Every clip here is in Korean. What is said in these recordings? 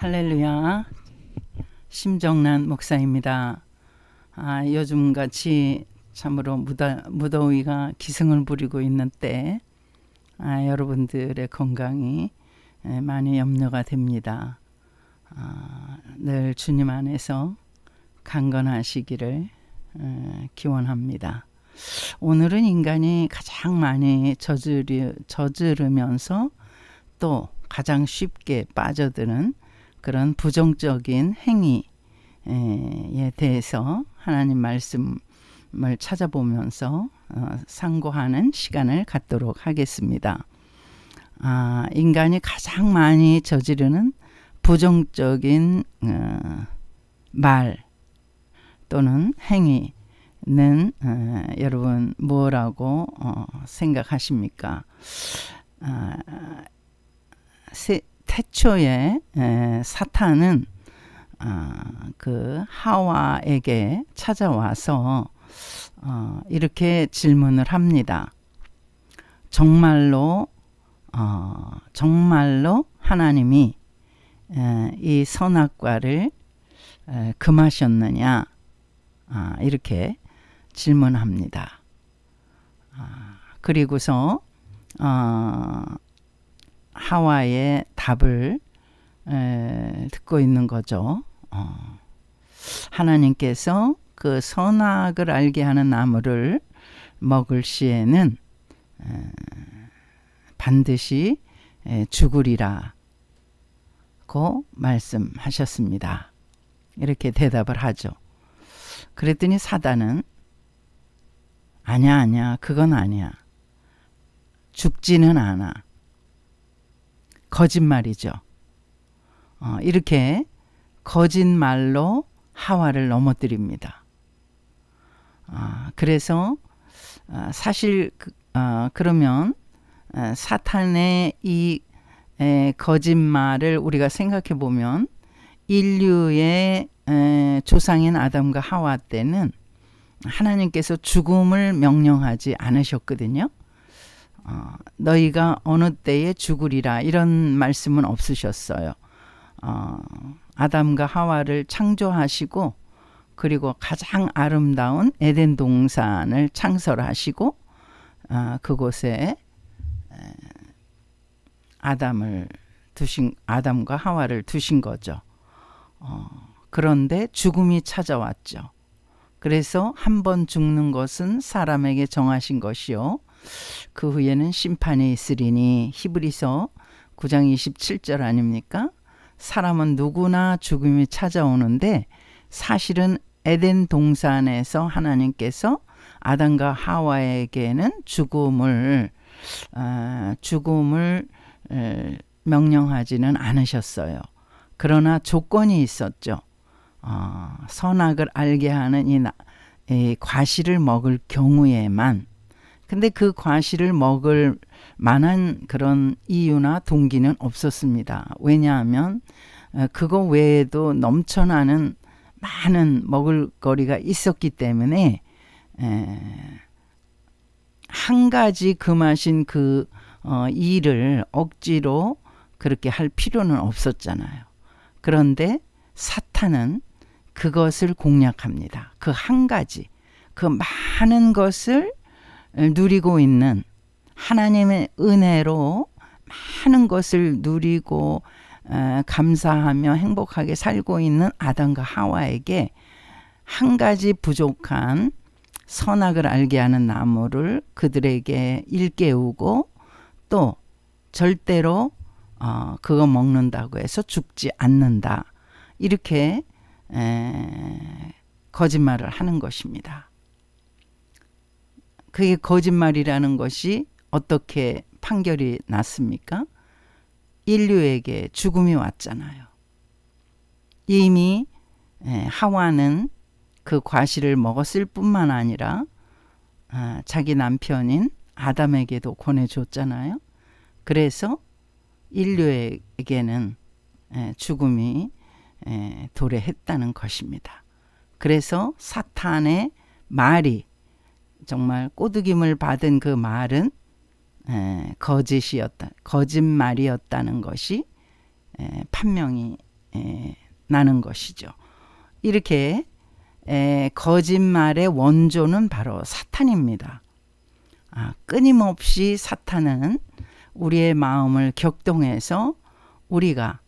할렐루야. 심정란 목사입니다. 요즘같이 참으로 무더위가 기승을 부리고 있는 때 여러분들의 건강이 많이 염려가 됩니다. 늘 주님 안에서 강건하시기를 기원합니다. 오늘은 인간이 가장 많이 저지르면서 또 가장 쉽게 빠져드는 그런 부정적인 행위에 대해서 하나님 말씀을 찾아보면서 상고하는 시간을 갖도록 하겠습니다. 인간이 가장 많이 저지르는 부정적인 말 또는 행위는 여러분 뭐라고 생각하십니까? 태초에 사탄은 그 하와에게 찾아와서 이렇게 질문을 합니다. 정말로 하나님이 이 선악과를 금하셨느냐? 이렇게 질문합니다. 그리고서 하와의 답을 듣고 있는 거죠. 하나님께서 그 선악을 알게 하는 나무를 먹을 시에는 반드시 죽으리라고 말씀하셨습니다. 이렇게 대답을 하죠. 그랬더니 사단은 아니야 그건 아니야. 죽지는 않아. 거짓말이죠. 이렇게 거짓말로 하와를 넘어뜨립니다. 그래서 사실 그러면 사탄의 이 거짓말을 우리가 생각해 보면 인류의 조상인 아담과 하와 때는 하나님께서 죽음을 명령하지 않으셨거든요. 너희가 어느 때에 죽으리라 이런 말씀은 없으셨어요. 아담과 하와를 창조하시고 그리고 가장 아름다운 에덴 동산을 창설하시고 그곳에 아담과 하와를 두신 거죠. 그런데 죽음이 찾아왔죠. 그래서 한 번 죽는 것은 사람에게 정하신 것이요 그 후에는 심판이 있으리니 히브리서 9장 27절 아닙니까? 사람은 누구나 죽음이 찾아오는데 사실은 에덴 동산에서 하나님께서 아담과 하와에게는 죽음을 명령하지는 않으셨어요. 그러나 조건이 있었죠. 선악을 알게 하는 이 과실을 먹을 경우에만. 근데 그 과실을 먹을 만한 그런 이유나 동기는 없었습니다. 왜냐하면 그거 외에도 넘쳐나는 많은 먹을거리가 있었기 때문에 한 가지 금하신 그 일을 억지로 그렇게 할 필요는 없었잖아요. 그런데 사탄은 그것을 공략합니다. 그 한 가지, 그 많은 것을 누리고 있는 하나님의 은혜로 많은 것을 누리고 감사하며 행복하게 살고 있는 아담과 하와에게 한 가지 부족한 선악을 알게 하는 나무를 그들에게 일깨우고 또 절대로 그거 먹는다고 해서 죽지 않는다. 이렇게 거짓말을 하는 것입니다. 그게 거짓말이라는 것이 어떻게 판결이 났습니까? 인류에게 죽음이 왔잖아요. 이미 하와는 그 과실을 먹었을 뿐만 아니라 자기 남편인 아담에게도 권해줬잖아요. 그래서 인류에게는 죽음이 도래했다는 것입니다. 그래서 사탄의 말이 정말 꼬드김을 받은 그 말은 거짓말이었다는 것이 판명이 나는 것이죠. 이렇게 거짓말의 원조는 바로 사탄입니다. 끊임없이 사탄은 우리의 마음을 격동해서 우리가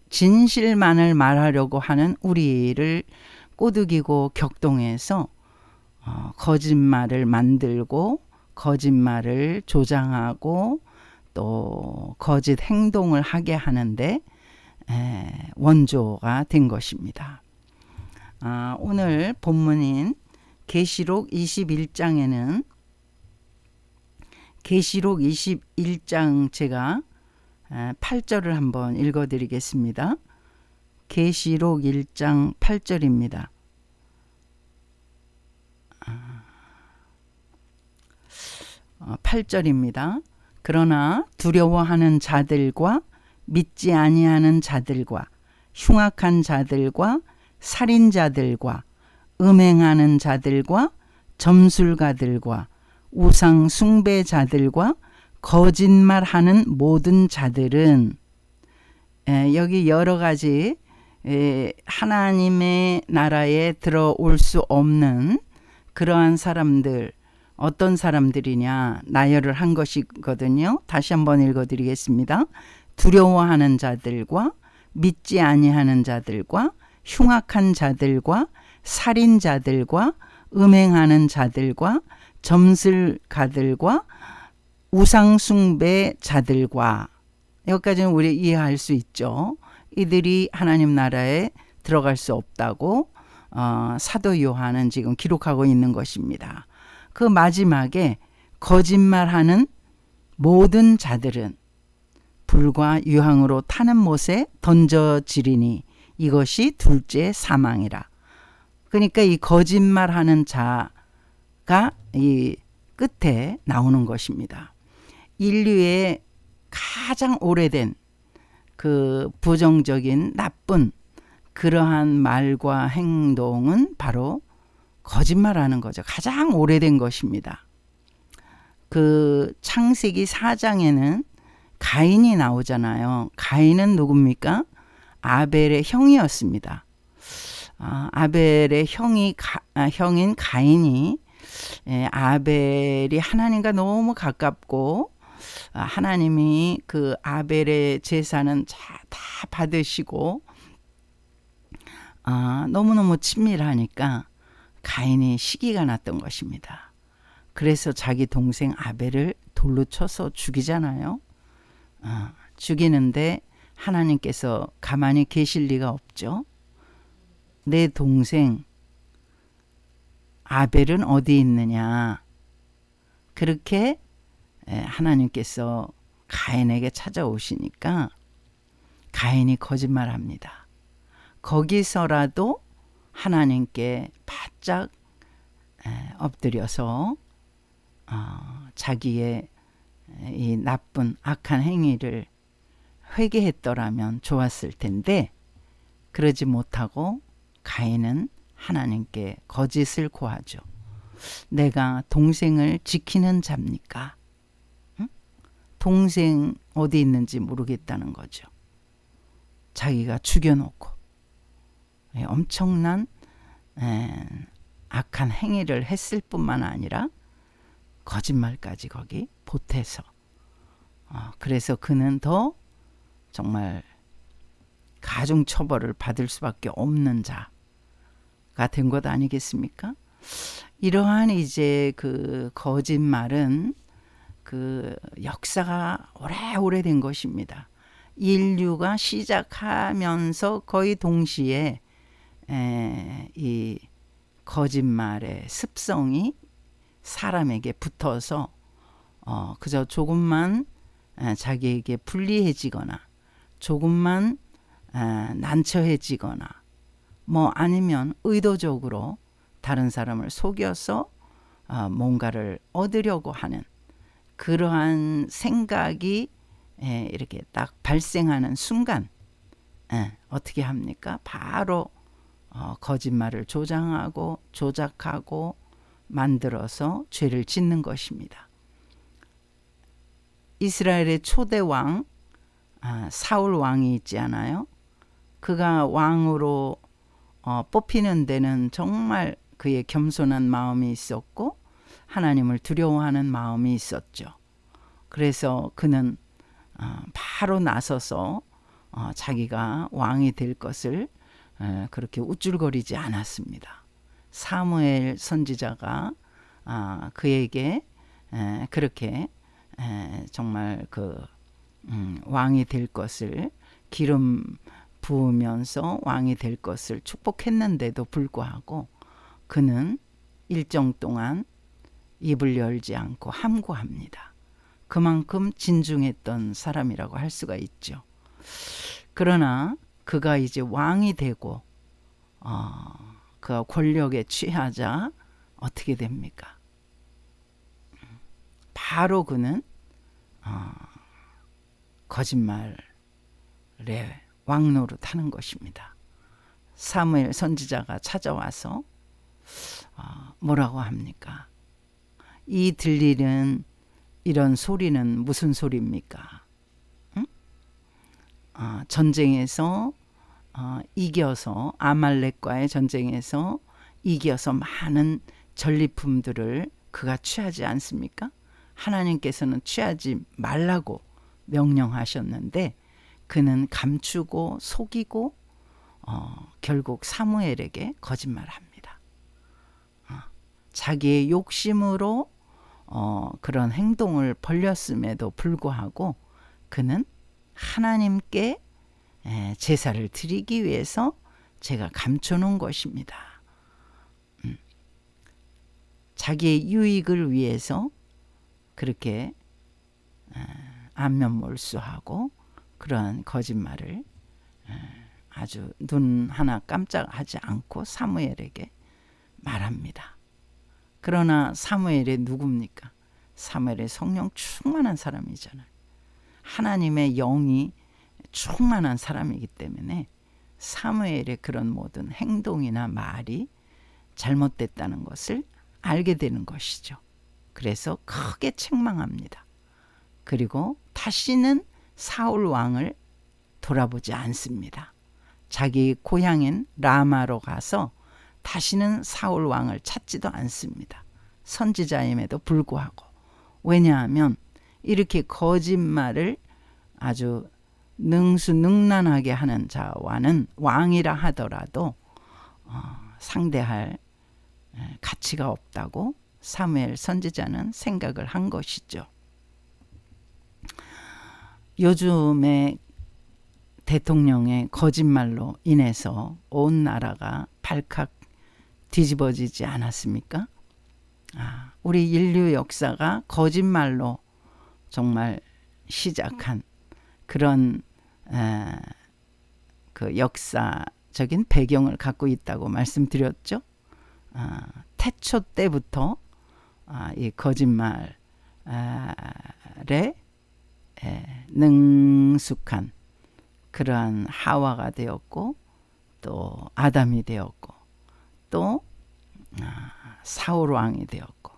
진실만을 말하려고 하는 우리를 꼬드기고 격동해서 거짓말을 만들고 거짓말을 조장하고 또 거짓 행동을 하게 하는데 원조가 된 것입니다. 오늘 본문인 계시록 21장에는 계시록 21장 제가 8절을 한번 읽어드리겠습니다. 계시록 1장 8절입니다. 8절입니다. 그러나 두려워하는 자들과 믿지 아니하는 자들과 흉악한 자들과 살인자들과 음행하는 자들과 점술가들과 우상 숭배자들과 거짓말하는 모든 자들은 여기 여러 가지 하나님의 나라에 들어올 수 없는 그러한 사람들, 어떤 사람들이냐 나열을 한 것이거든요. 다시 한번 읽어드리겠습니다. 두려워하는 자들과 믿지 아니하는 자들과 흉악한 자들과 살인자들과 음행하는 자들과 점술가들과 우상숭배자들과, 여기까지는 우리 이해할 수 있죠. 이들이 하나님 나라에 들어갈 수 없다고 사도 요한은 지금 기록하고 있는 것입니다. 그 마지막에 거짓말하는 모든 자들은 불과 유황으로 타는 못에 던져지리니 이것이 둘째 사망이라. 그러니까 이 거짓말하는 자가 이 끝에 나오는 것입니다. 인류의 가장 오래된 그 부정적인 나쁜 그러한 말과 행동은 바로 거짓말하는 거죠. 가장 오래된 것입니다. 그 창세기 4장에는 가인이 나오잖아요. 가인은 누굽니까? 아벨의 형이었습니다. 아벨의 형인 가인이 아벨이 하나님과 너무 가깝고 하나님이 그 아벨의 제사는 다 받으시고 너무너무 친밀하니까 가인이 시기가 났던 것입니다. 그래서 자기 동생 아벨을 돌로 쳐서 죽이잖아요. 죽이는데 하나님께서 가만히 계실 리가 없죠. 내 동생 아벨은 어디 있느냐. 그렇게 하나님께서 가인에게 찾아오시니까 가인이 거짓말합니다. 거기서라도 하나님께 바짝 엎드려서 자기의 이 나쁜 악한 행위를 회개했더라면 좋았을 텐데 그러지 못하고 가인은 하나님께 거짓을 고하죠. 내가 동생을 지키는 자입니까? 응? 동생 어디 있는지 모르겠다는 거죠. 자기가 죽여놓고 엄청난 악한 행위를 했을 뿐만 아니라 거짓말까지 거기 보태서 그래서 그는 더 정말 가중처벌을 받을 수밖에 없는 자가 된 것 아니겠습니까? 이러한 이제 그 거짓말은 그 역사가 오래된 것입니다. 인류가 시작하면서 거의 동시에 이 거짓말의 습성이 사람에게 붙어서 그저 조금만 자기에게 불리해지거나 조금만 난처해지거나 뭐 아니면 의도적으로 다른 사람을 속여서 뭔가를 얻으려고 하는 그러한 생각이 이렇게 딱 발생하는 순간 어떻게 합니까? 바로 거짓말을 조장하고 조작하고 만들어서 죄를 짓는 것입니다. 이스라엘의 초대 왕 사울 왕이 있지 않아요? 그가 왕으로 뽑히는 데는 정말 그의 겸손한 마음이 있었고 하나님을 두려워하는 마음이 있었죠. 그래서 그는 바로 나서서 자기가 왕이 될 것을 그렇게 우쭐거리지 않았습니다. 사무엘 선지자가 그에게 그렇게 정말 그 왕이 될 것을 기름 부으면서 왕이 될 것을 축복했는데도 불구하고 그는 일정 동안 입을 열지 않고 함구합니다. 그만큼 진중했던 사람이라고 할 수가 있죠. 그러나 그가 이제 왕이 되고 그가 권력에 취하자 어떻게 됩니까? 바로 그는 거짓말에 왕노릇하는 것입니다. 사무엘 선지자가 찾아와서 뭐라고 합니까? 이 들리는 이런 소리는 무슨 소리입니까? 응? 전쟁에서 이겨서 아말렉과의 전쟁에서 이겨서 많은 전리품들을 그가 취하지 않습니까? 하나님께서는 취하지 말라고 명령하셨는데 그는 감추고 속이고 결국 사무엘에게 거짓말합니다. 자기의 욕심으로 그런 행동을 벌였음에도 불구하고 그는 하나님께 제사를 드리기 위해서 제가 감춰놓은 것입니다. 자기의 유익을 위해서 그렇게 안면몰수하고 그러한 거짓말을 아주 눈 하나 깜짝하지 않고 사무엘에게 말합니다. 그러나 사무엘이 누굽니까? 사무엘의 성령 충만한 사람이잖아요. 하나님의 영이 충만한 사람이기 때문에 사무엘의 그런 모든 행동이나 말이 잘못됐다는 것을 알게 되는 것이죠. 그래서 크게 책망합니다. 그리고 다시는 사울 왕을 돌아보지 않습니다. 자기 고향인 라마로 가서 다시는 사울 왕을 찾지도 않습니다. 선지자임에도 불구하고. 왜냐하면 이렇게 거짓말을 아주 능수능란하게 하는 자와는 왕이라 하더라도 상대할 가치가 없다고 사무엘 선지자는 생각을 한 것이죠. 요즘에 대통령의 거짓말로 인해서 온 나라가 발칵 뒤집어지지 않았습니까? 우리 인류 역사가 거짓말로 정말 시작한 그런 그 역사적인 배경을 갖고 있다고 말씀드렸죠. 태초 때부터 이 거짓말에 능숙한 그러한 하와가 되었고 또 아담이 되었고 또 사울 왕이 되었고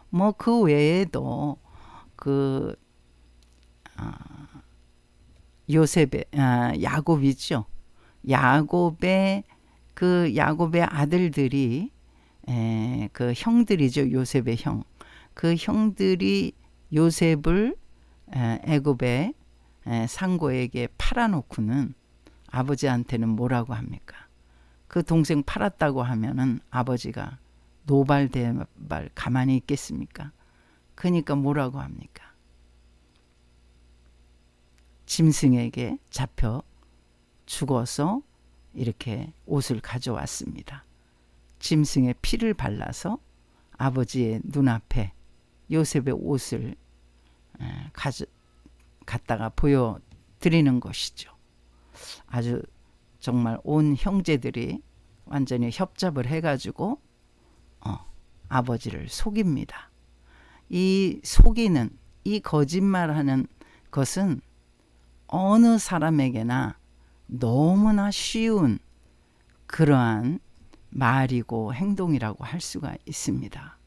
뭐 그 외에도 그 요셉의 야곱이죠. 야곱의 아들들이 그 형들이죠. 요셉의 형. 그 형들이 요셉을 애굽의 상고에게 팔아놓고는 아버지한테는 뭐라고 합니까? 그 동생 팔았다고 하면은 아버지가 노발대발 가만히 있겠습니까? 그러니까 뭐라고 합니까? 짐승에게 잡혀 죽어서 이렇게 옷을 가져왔습니다. 짐승의 피를 발라서 아버지의 눈앞에 요셉의 옷을 갖다가 보여드리는 것이죠. 아주 정말 온 형제들이 완전히 협잡을 해가지고 아버지를 속입니다. 이 속이는, 이 거짓말하는 것은 어느 사람에게나 너무나 쉬운 그러한 말이고 행동이라고 할 수가 있습니다.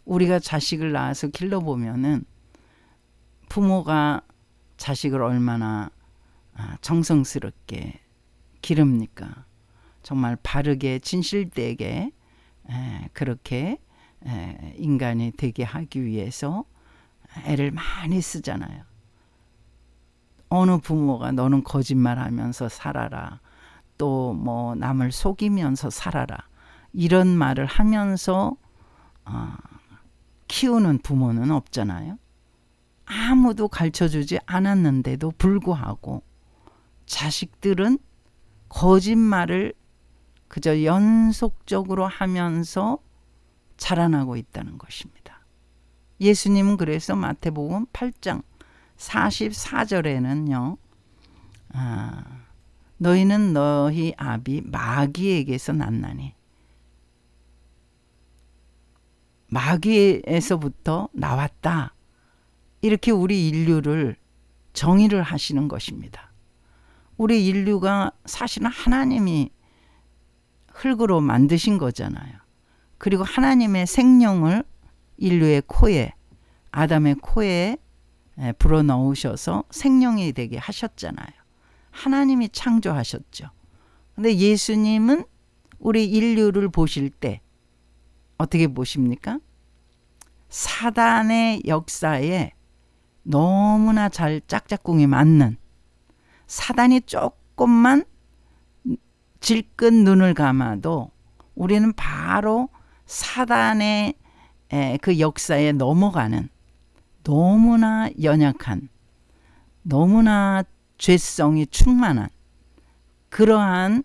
우리가 자식을 낳아서 길러보면은 부모가 자식을 얼마나 정성스럽게 기릅니까? 정말 바르게 진실되게 그렇게 인간이 되게 하기 위해서 애를 많이 쓰잖아요. 어느 부모가 너는 거짓말하면서 살아라, 또 뭐 남을 속이면서 살아라, 이런 말을 하면서 키우는 부모는 없잖아요. 아무도 가르쳐주지 않았는데도 불구하고 자식들은 거짓말을 그저 연속적으로 하면서 자라나고 있다는 것입니다. 예수님은 그래서 마태복음 8장 44절에는요. 너희는 너희 아비 마귀에게서 났나니, 마귀에서부터 나왔다, 이렇게 우리 인류를 정의를 하시는 것입니다. 우리 인류가 사실은 하나님이 흙으로 만드신 거잖아요. 그리고 하나님의 생명을 인류의 코에, 아담의 코에 불어넣으셔서 생명이 되게 하셨잖아요. 하나님이 창조하셨죠. 근데 예수님은 우리 인류를 보실 때 어떻게 보십니까? 사단의 역사에 너무나 잘 짝짝꿍이 맞는, 사단이 조금만 질끈 눈을 감아도 우리는 바로 사단의 그 역사에 넘어가는, 너무나 연약한, 너무나 죄성이 충만한 그러한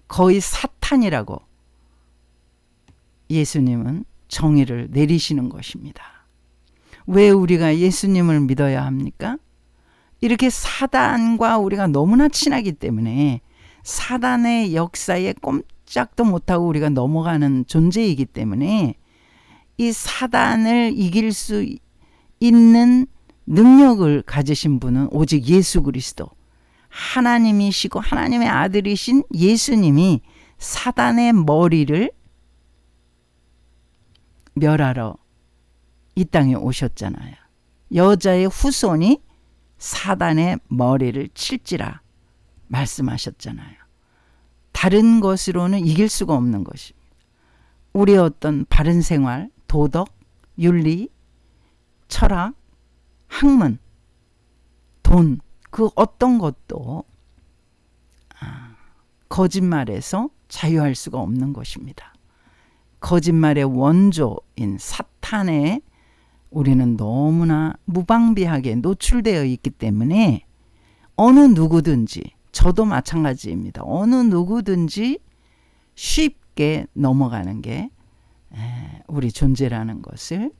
거의 사탄이라고 예수님은 정의를 내리시는 것입니다. 왜 우리가 예수님을 믿어야 합니까? 이렇게 사단과 우리가 너무나 친하기 때문에 사단의 역사에 꼼짝도 못하고 우리가 넘어가는 존재이기 때문에 이 사단을 이길 수 있는 능력을 가지신 분은 오직 예수 그리스도, 하나님이시고 하나님의 아들이신 예수님이 사단의 머리를 멸하러 이 땅에 오셨잖아요. 여자의 후손이 사단의 머리를 칠지라 말씀하셨잖아요. 다른 것으로는 이길 수가 없는 것입니다. 우리의 어떤 바른 생활, 도덕, 윤리, 철학, 학문, 돈, 그 어떤 것도 거짓말에서 자유할 수가 없는 것입니다. 거짓말의 원조인 사탄에 우리는 너무나 무방비하게 노출되어 있기 때문에 어느 누구든지, 저도 마찬가지입니다. 어느 누구든지 쉽게 넘어가는 게 우리 존재라는 것을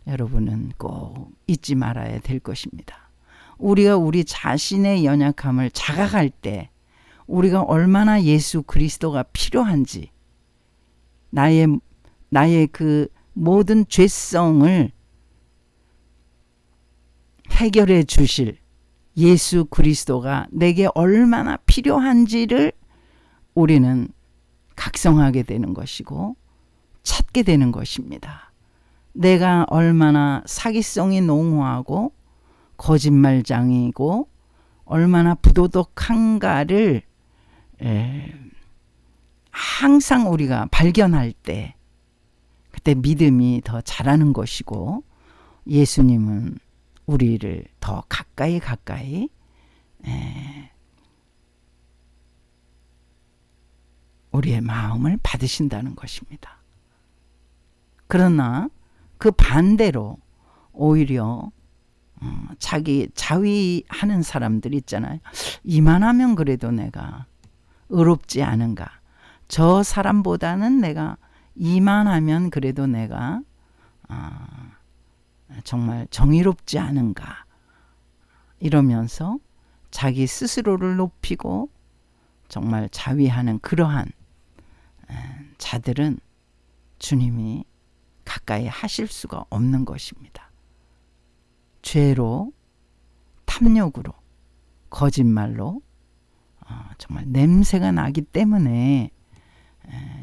여러분은 꼭 잊지 말아야 될 것입니다. 우리가 우리 자신의 연약함을 자각할 때 우리가 얼마나 예수 그리스도가 필요한지, 나의 그 모든 죄성을 해결해 주실 예수 그리스도가 내게 얼마나 필요한지를 우리는 각성하게 되는 것이고 찾게 되는 것입니다. 내가 얼마나 사기성이 농후하고 거짓말장이고 얼마나 부도덕한가를 항상 우리가 발견할 때 그때 믿음이 더 자라는 것이고, 예수님은 우리를 더 가까이 우리의 마음을 받으신다는 것입니다. 그러나 그 반대로 오히려 자기 자위하는 사람들 있잖아요. 이만하면 그래도 내가 의롭지 않은가, 저 사람보다는 내가 이만하면 그래도 내가 정말 정의롭지 않은가, 이러면서 자기 스스로를 높이고 정말 자위하는 그러한 자들은 주님이 가까이 하실 수가 없는 것입니다. 죄로, 탐욕으로, 거짓말로 정말 냄새가 나기 때문에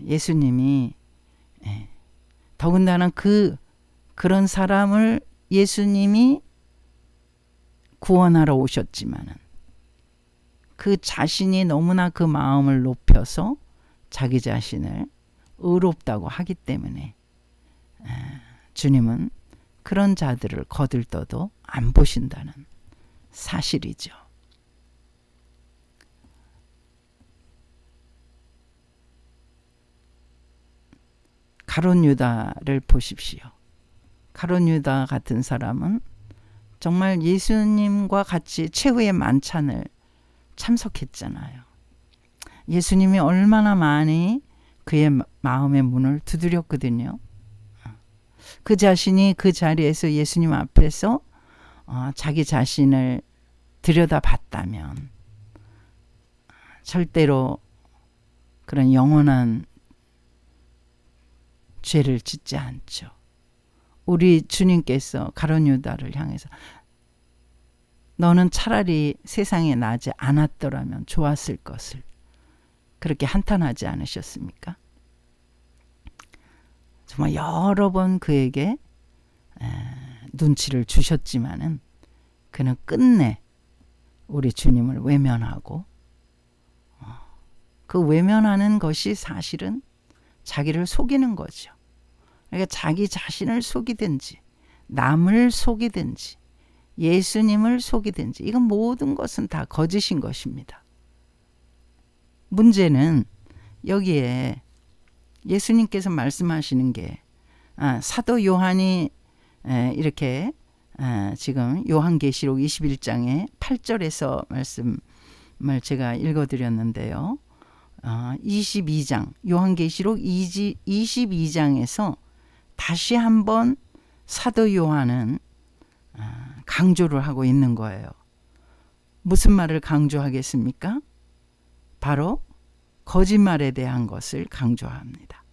예수님이 더군다나 그런 사람을 예수님이 구원하러 오셨지만은 그 자신이 너무나 그 마음을 높여서 자기 자신을 의롭다고 하기 때문에 주님은 그런 자들을 거들떠도 안 보신다는 사실이죠. 가룟 유다를 보십시오. 가룟 유다 같은 사람은 정말 예수님과 같이 최후의 만찬을 참석했잖아요. 예수님이 얼마나 많이 그의 마음의 문을 두드렸거든요. 그 자신이 그 자리에서 예수님 앞에서 자기 자신을 들여다봤다면 절대로 그런 영원한 죄를 짓지 않죠. 우리 주님께서 가룟 유다를 향해서 너는 차라리 세상에 나지 않았더라면 좋았을 것을 그렇게 한탄하지 않으셨습니까? 정말 여러 번 그에게 눈치를 주셨지만은 그는 끝내 우리 주님을 외면하고 그 외면하는 것이 사실은 자기를 속이는 거죠. 그러니까 자기 자신을 속이든지 남을 속이든지 예수님을 속이든지 이건 모든 것은 다 거짓인 것입니다. 문제는 여기에 예수님께서 말씀하시는 게 사도 요한이 이렇게 지금 요한계시록 21장의 8절에서 말씀을 제가 읽어드렸는데요. 22장 요한계시록 22장에서 다시 한번 사도 요한은 강조를 하고 있는 거예요. 무슨 말을 강조하겠습니까? 바로 거짓말에 대한 것을 강조합니다.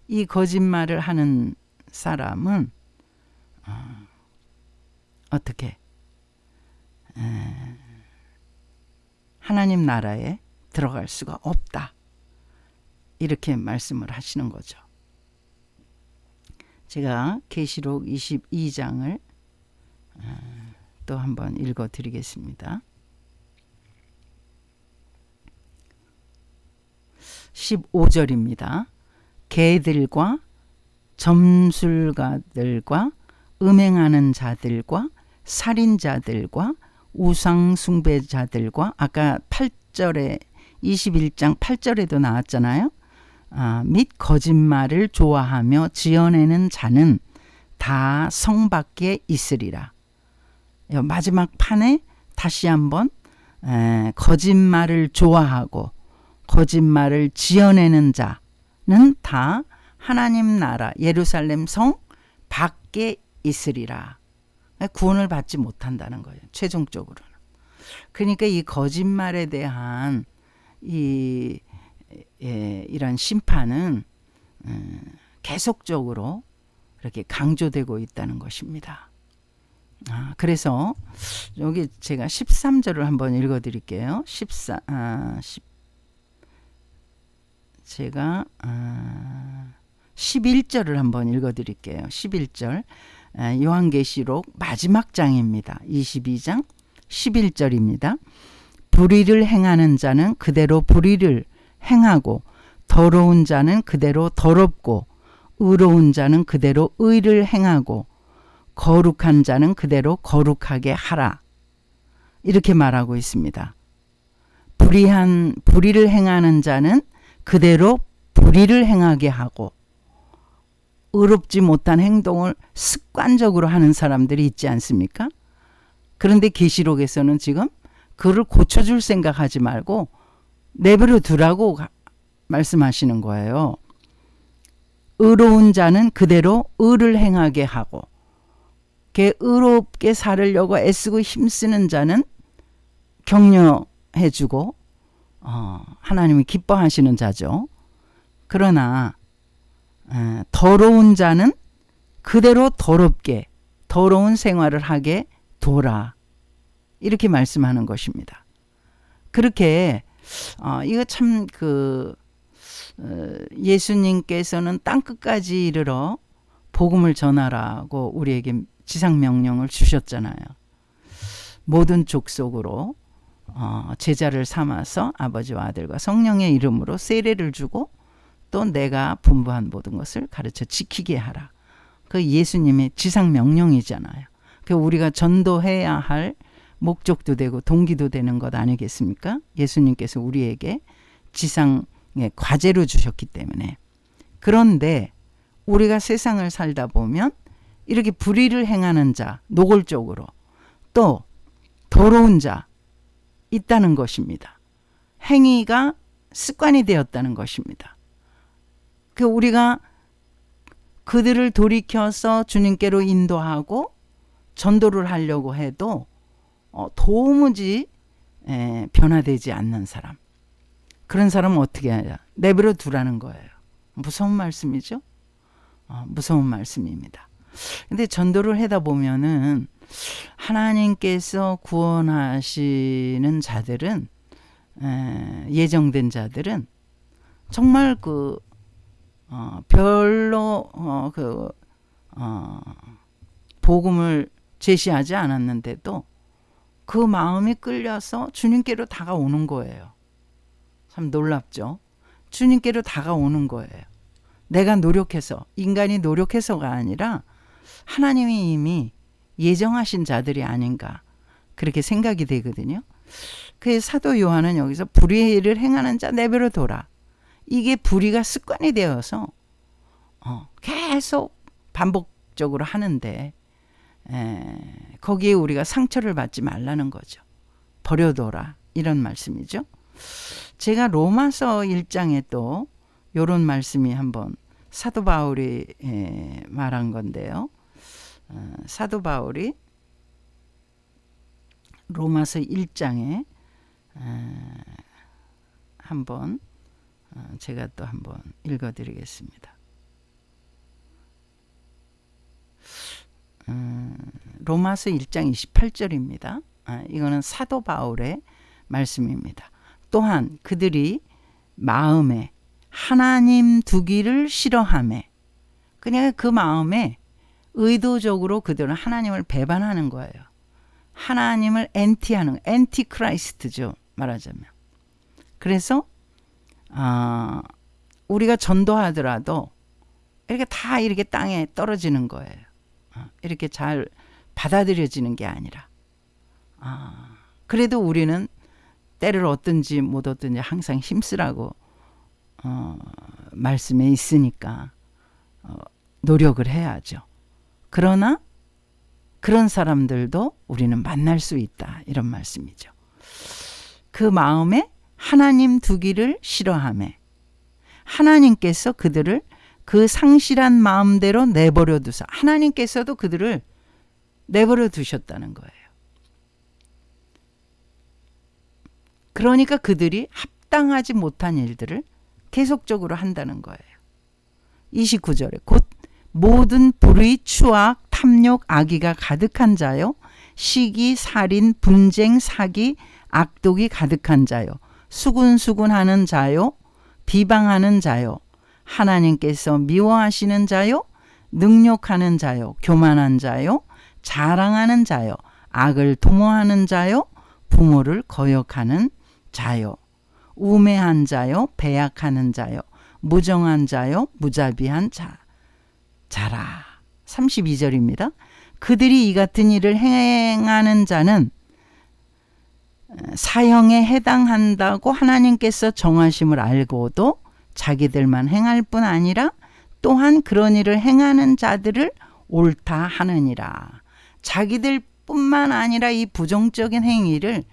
이 거짓말을 하는 사람은 어떻게 하나님 나라에 들어갈 수가 없다. 이렇게 말씀을 하시는 거죠. 제가 계시록 22장을 또 한번 읽어드리겠습니다. 15절입니다. 개들과 점술가들과 음행하는 자들과 살인자들과 우상숭배자들과 아까 8절에 21장 8절에도 나왔잖아요. 및 거짓말을 좋아하며 지어내는 자는 다 성 밖에 있으리라. 마지막 판에 다시 한번 거짓말을 좋아하고 거짓말을 지어내는 자는 다 하나님 나라 예루살렘 성 밖에 있으리라. 구원을 받지 못한다는 거예요. 최종적으로는. 그러니까 이 거짓말에 대한 이런 심판은 계속적으로 이렇게 강조되고 있다는 것입니다. 그래서 여기 제가 13절을 한번 읽어드릴게요. 제가 11절을 한번 읽어드릴게요. 11절 요한계시록 마지막 장입니다. 22장 11절입니다. 불의를 행하는 자는 그대로 불의를 행하고 더러운 자는 그대로 더럽고 의로운 자는 그대로 의를 행하고 거룩한 자는 그대로 거룩하게 하라. 이렇게 말하고 있습니다. 불의를 행하는 자는 그대로 불의를 행하게 하고 의롭지 못한 행동을 습관적으로 하는 사람들이 있지 않습니까? 그런데 계시록에서는 지금 그를 고쳐줄 생각하지 말고 내버려 두라고 말씀하시는 거예요. 의로운 자는 그대로 의를 행하게 하고 의롭게 살으려고 애쓰고 힘쓰는 자는 격려해주고 하나님이 기뻐하시는 자죠. 그러나 더러운 자는 그대로 더럽게 더러운 생활을 하게 둬라. 이렇게 말씀하는 것입니다. 그렇게 이거 참 예수님께서는 땅끝까지 이르러 복음을 전하라고 우리에게 지상명령을 주셨잖아요. 모든 족속으로 제자를 삼아서 아버지와 아들과 성령의 이름으로 세례를 주고 또 내가 분부한 모든 것을 가르쳐 지키게 하라. 그 예수님의 지상 명령이잖아요. 그 우리가 전도해야 할 목적도 되고 동기도 되는 것 아니겠습니까? 예수님께서 우리에게 지상의 과제로 주셨기 때문에. 그런데 우리가 세상을 살다 보면 이렇게 불의를 행하는 자, 노골적으로 또 더러운 자 있다는 것입니다. 행위가 습관이 되었다는 것입니다. 그 우리가 그들을 돌이켜서 주님께로 인도하고 전도를 하려고 해도 도무지 변화되지 않는 사람. 그런 사람은 어떻게 해야 내버려 두라는 거예요. 무서운 말씀이죠. 무서운 말씀입니다. 근데 전도를 하다 보면은 하나님께서 구원하시는 자들은 예정된 자들은 정말 별로 복음을 제시하지 않았는데도 그 마음이 끌려서 주님께로 다가오는 거예요. 참 놀랍죠. 주님께로 다가오는 거예요. 내가 노력해서, 인간이 노력해서가 아니라 하나님이 이미 예정하신 자들이 아닌가 그렇게 생각이 되거든요. 그 사도 요한은 여기서 불의를 행하는 자 내버려 둬라. 이게 불의가 습관이 되어서 계속 반복적으로 하는데 거기에 우리가 상처를 받지 말라는 거죠. 버려둬라 이런 말씀이죠. 제가 로마서 1장에 또 이런 말씀이 한번 사도 바울이 말한 건데요. 사도 바울이 로마서 1장에 한번 제가 또 한번 읽어드리겠습니다. 로마서 1장 28절입니다. 이거는 사도 바울의 말씀입니다. 또한 그들이 마음에 하나님 두기를 싫어하매, 그냥 그 마음에 의도적으로 그들은 하나님을 배반하는 거예요. 하나님을 엔티하는, 엔티크라이스트죠, 말하자면. 그래서 우리가 전도하더라도 이렇게 다 이렇게 땅에 떨어지는 거예요. 이렇게 잘 받아들여지는 게 아니라. 그래도 우리는 때를 얻든지 못 얻든지 항상 힘쓰라고 말씀에 있으니까 노력을 해야죠. 그러나 그런 사람들도 우리는 만날 수 있다. 이런 말씀이죠. 그 마음에 하나님 두기를 싫어하매 하나님께서 그들을 그 상실한 마음대로 내버려 두사, 하나님께서도 그들을 내버려 두셨다는 거예요. 그러니까 그들이 합당하지 못한 일들을 계속적으로 한다는 거예요. 29절에 곧 모든 불의, 추악, 탐욕, 악의가 가득한 자요, 시기, 살인, 분쟁, 사기, 악독이 가득한 자요, 수군수군하는 자요, 비방하는 자요, 하나님께서 미워하시는 자요, 능욕하는 자요, 교만한 자요, 자랑하는 자요, 악을 도모하는 자요, 부모를 거역하는 자요, 우매한 자요, 배약하는 자요, 무정한 자요, 무자비한 자라. 32절입니다. 그들이 이 같은 일을 행하는 자는 사형에 해당한다고 하나님께서 정하심을 알고도 자기들만 행할 뿐 아니라 또한 그런 일을 행하는 자들을 옳다 하느니라. 자기들뿐만 아니라 이 부정적인 행위를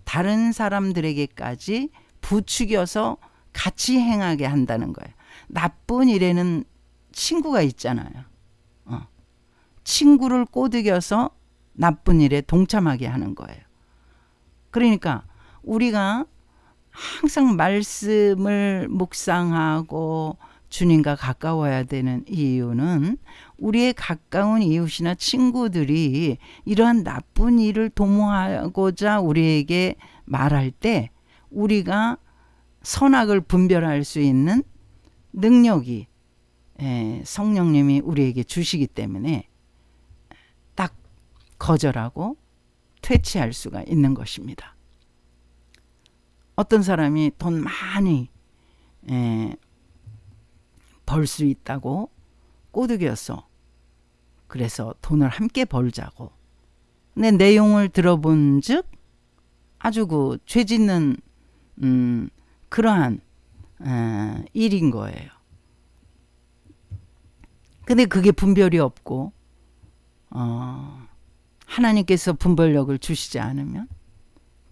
다른 사람들에게까지 부추겨서 같이 행하게 한다는 거예요. 나쁜 일에는 친구가 있잖아요. 친구를 꼬드겨서 나쁜 일에 동참하게 하는 거예요. 그러니까 우리가 항상 말씀을 묵상하고 주님과 가까워야 되는 이유는 우리의 가까운 이웃이나 친구들이 이러한 나쁜 일을 도모하고자 우리에게 말할 때 우리가 선악을 분별할 수 있는 능력이 성령님이 우리에게 주시기 때문에 딱 거절하고 퇴치할 수가 있는 것입니다. 어떤 사람이 돈 많이 벌 수 있다고 꼬드겼어. 그래서 돈을 함께 벌자고. 근데 내용을 들어본 즉 아주 그 죄짓는 그러한 일인 거예요. 근데 그게 분별이 없고 하나님께서 분별력을 주시지 않으면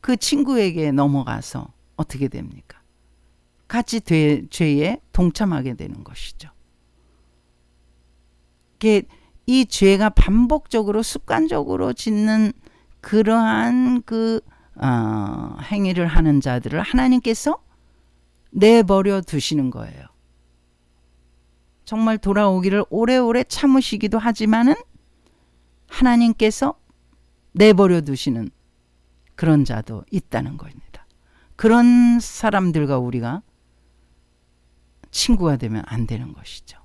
그 친구에게 넘어가서 어떻게 됩니까? 같이 죄에 동참하게 되는 것이죠. 이 죄가 반복적으로 습관적으로 짓는 그러한 행위를 하는 자들을 하나님께서 내버려 두시는 거예요. 정말 돌아오기를 오래오래 참으시기도 하지만은 하나님께서 내버려 두시는 그런 자도 있다는 겁니다. 그런 사람들과 우리가 친구가 되면 안 되는 것이죠.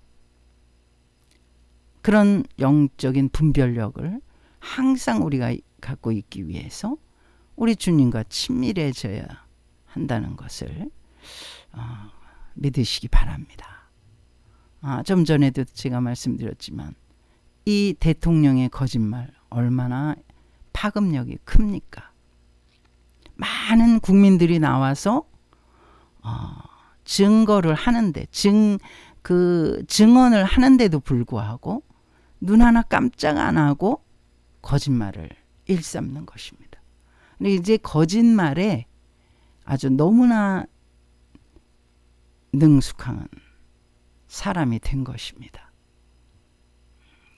그런 영적인 분별력을 항상 우리가 갖고 있기 위해서 우리 주님과 친밀해져야 한다는 것을 믿으시기 바랍니다. 좀 전에도 제가 말씀드렸지만 이 대통령의 거짓말 얼마나 파급력이 큽니까? 많은 국민들이 나와서 증거를 하는데 증언을 하는데도 불구하고 눈 하나 깜짝 안 하고 거짓말을 일삼는 것입니다. 근데 이제 거짓말에 아주 너무나 능숙한 사람이 된 것입니다.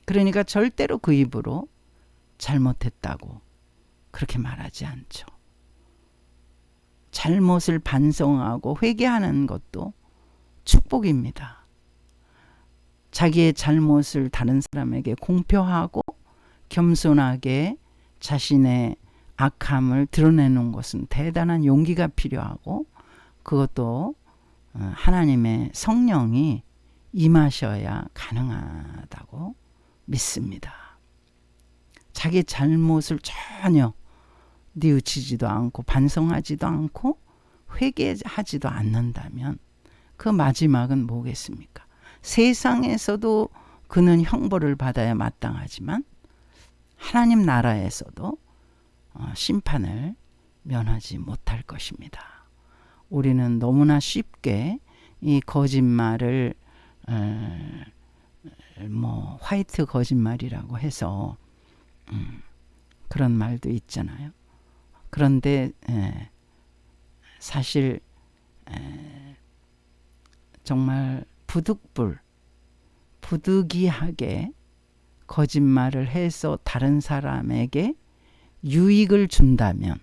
그러니까 절대로 그 입으로 잘못했다고 그렇게 말하지 않죠. 잘못을 반성하고 회개하는 것도 축복입니다. 자기의 잘못을 다른 사람에게 공표하고 겸손하게 자신의 악함을 드러내는 것은 대단한 용기가 필요하고 그것도 하나님의 성령이 임하셔야 가능하다고 믿습니다. 자기 잘못을 전혀 뉘우치지도 않고 반성하지도 않고 회개하지도 않는다면 그 마지막은 뭐겠습니까? 세상에서도 그는 형벌을 받아야 마땅하지만 하나님 나라에서도 심판을 면하지 못할 것입니다. 우리는 너무나 쉽게 이 거짓말을 화이트 거짓말이라고 해서 그런 말도 있잖아요. 그런데 사실 정말 부득이하게 거짓말을 해서 다른 사람에게 유익을 준다면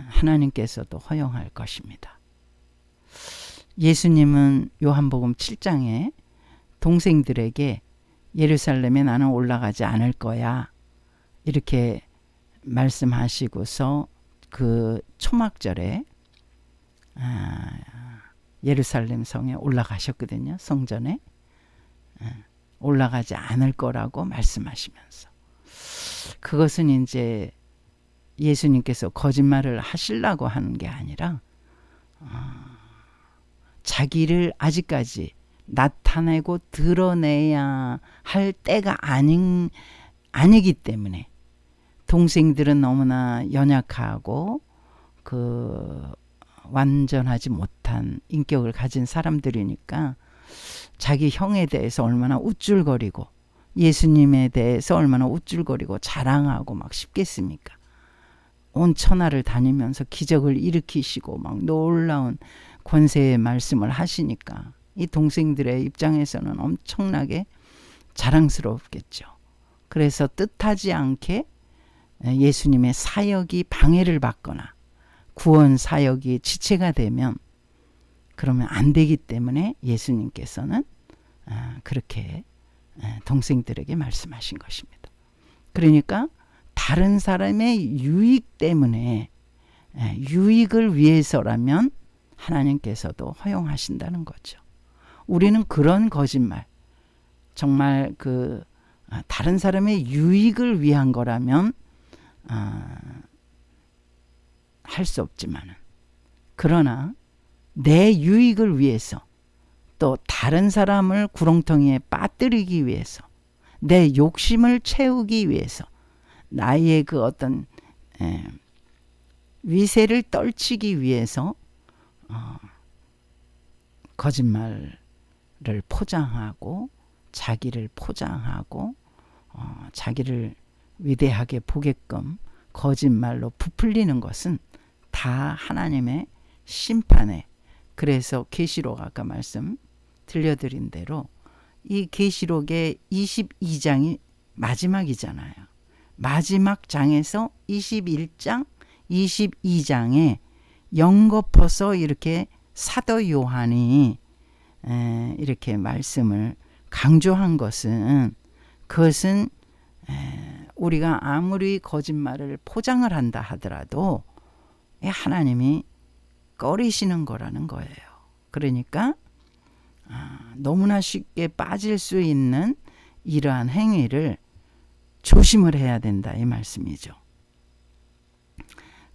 하나님께서도 허용할 것입니다. 예수님은 요한복음 7장에 동생들에게 예루살렘에 나는 올라가지 않을 거야 이렇게 말씀하시고서 그 초막절에 예루살렘 성에 올라가셨거든요. 성전에 올라가지 않을 거라고 말씀하시면서 그것은 이제 예수님께서 거짓말을 하시려고 하는 게 아니라 자기를 아직까지 나타내고 드러내야 할 때가 아니기 때문에 동생들은 너무나 연약하고 완전하지 못한 인격을 가진 사람들이니까 자기 형에 대해서 얼마나 우쭐거리고 예수님에 대해서 얼마나 우쭐거리고 자랑하고 막 싶겠습니까? 온 천하를 다니면서 기적을 일으키시고 막 놀라운 권세의 말씀을 하시니까 이 동생들의 입장에서는 엄청나게 자랑스럽겠죠. 그래서 뜻하지 않게 예수님의 사역이 방해를 받거나 구원 사역이 지체가 되면 그러면 안 되기 때문에 예수님께서는 그렇게 동생들에게 말씀하신 것입니다. 그러니까 다른 사람의 유익 때문에 유익을 위해서라면 하나님께서도 허용하신다는 거죠. 우리는 그런 거짓말 정말 다른 사람의 유익을 위한 거라면 할 수 없지만은, 그러나 내 유익을 위해서, 또 다른 사람을 구렁텅이에 빠뜨리기 위해서, 내 욕심을 채우기 위해서, 나의 그 어떤 위세를 떨치기 위해서 거짓말을 포장하고, 자기를 포장하고, 자기를 위대하게 보게끔 거짓말로 부풀리는 것은 다 하나님의 심판에, 그래서 계시록 아까 말씀 들려드린 대로 이 계시록의 22장이 마지막이잖아요. 마지막 장에서 21장, 22장에 연거퍼서 이렇게 사도 요한이 이렇게 말씀을 강조한 것은, 그것은 우리가 아무리 거짓말을 포장을 한다 하더라도 하나님이 꺼리시는 거라는 거예요. 그러니까 너무나 쉽게 빠질 수 있는 이러한 행위를 조심을 해야 된다, 이 말씀이죠.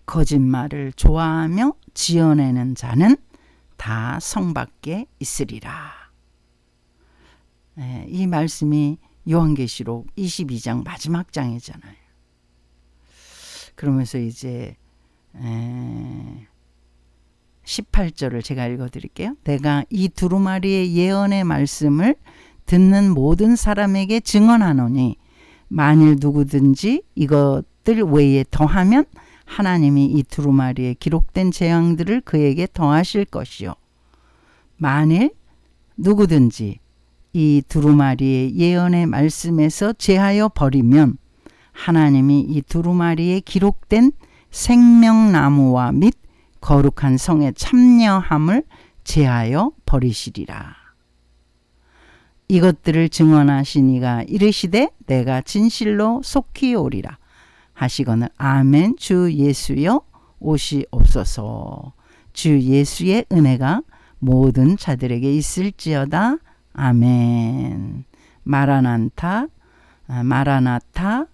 거짓말을 좋아하며 지어내는 자는 다 성 밖에 있으리라. 이 말씀이 요한계시록 22장 마지막 장이잖아요. 그러면서 이제 18절을 제가 읽어드릴게요. 내가 이 두루마리의 예언의 말씀을 듣는 모든 사람에게 증언하노니, 만일 누구든지 이것들 외에 더하면 하나님이 이 두루마리에 기록된 재앙들을 그에게 더하실 것이요, 만일 누구든지 이 두루마리의 예언의 말씀에서 제하여 버리면 하나님이 이 두루마리에 기록된 생명나무와 및 거룩한 성의 참여함을 제하여 버리시리라. 이것들을 증언하신 이가 이르시되 내가 진실로 속히 오리라 하시거늘 아멘. 주 예수여 오시옵소서. 주 예수의 은혜가 모든 자들에게 있을지어다. 아멘. 마라나타, 마라나타,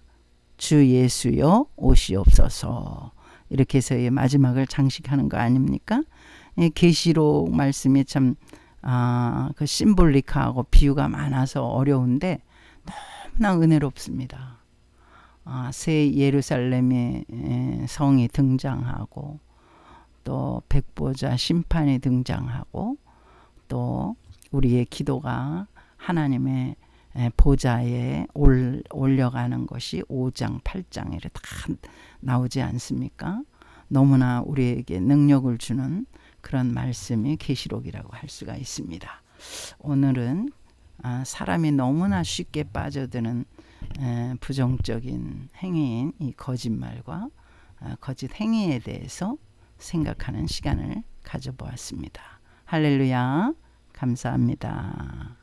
주 예수여 오시옵소서. 이렇게 해서 마지막을 장식하는 거 아닙니까? 계시록 말씀이 참 그 심볼리카하고 비유가 많아서 어려운데 너무나 은혜롭습니다. 새 예루살렘의 성이 등장하고, 또 백보자 심판이 등장하고, 또 우리의 기도가 하나님의 보좌에 올려가는 것이 5장, 8장에 다 나오지 않습니까? 너무나 우리에게 능력을 주는 그런 말씀이 계시록이라고 할 수가 있습니다. 오늘은 사람이 너무나 쉽게 빠져드는 부정적인 행위인 이 거짓말과 거짓 행위에 대해서 생각하는 시간을 가져보았습니다. 할렐루야, 감사합니다.